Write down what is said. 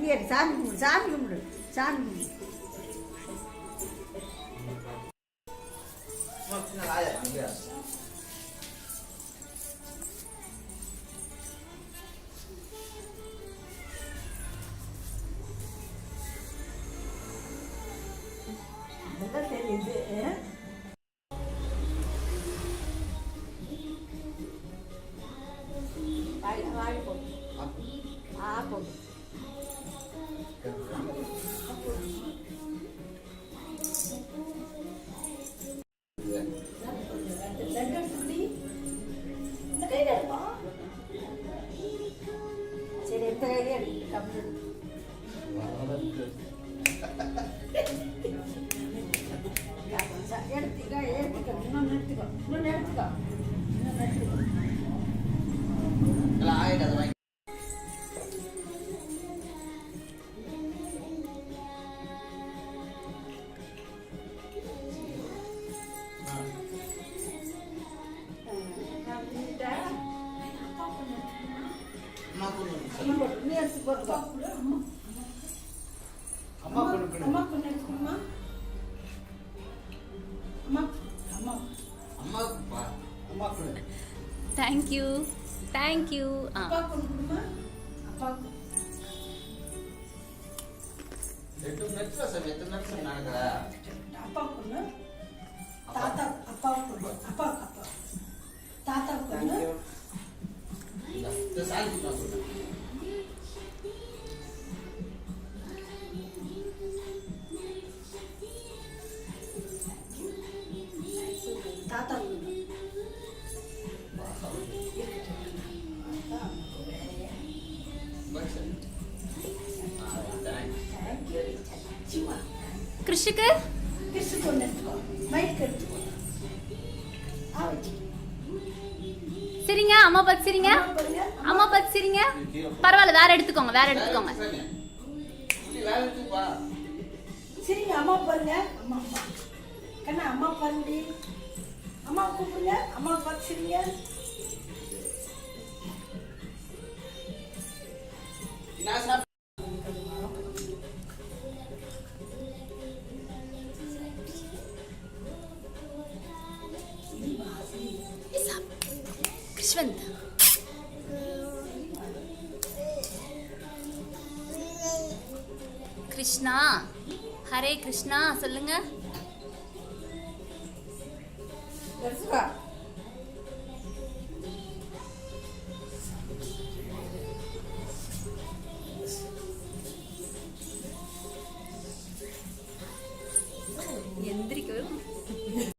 இங்கே சாமி கும்பிடு சாமி கும்பிடு சாமி கும்பிடு. தெரியுது வாடி போட்டு போட்டு சரி எந்த கையிலே கம்ப்யூட்டர் எடுத்துக்கோ இன்னொன்று எடுத்துக்கோ இன்னொன்று எடுத்துக்கோ இன்னொன்று எடுத்துக்கோ. நீ எடுத்து போட்டுக்கோ. அம்மா கொண்டு எடுத்துக்கோமா. Thank you. அப்பா கொண்டுமா. அப்பா அப்பா கொண்டு தாத்தா அப்பா கொண்டு அப்பா தாத்தா கொண்டு தாத்தா கிருஷிக்கு ஒன்று எடுத்துக்கோ. மைக் எடுத்துக்கோ. சரிங்க. அம்மா பார்த்து சரிங்க. அம்மா பார்த்து சரிங்க. பரவாயில்ல, வேற எடுத்துக்கோங்க. சரிங்க. அம்மா பாருங்க. அம்மா கண்ணா அம்மா பாருங்க. அம்மா கூப்பிடுங்க. அம்மா பார்த்து சரிங்க. கிருஷ்வந்த் கிருஷ்ணா ஹரே கிருஷ்ணா சொல்லுங்க.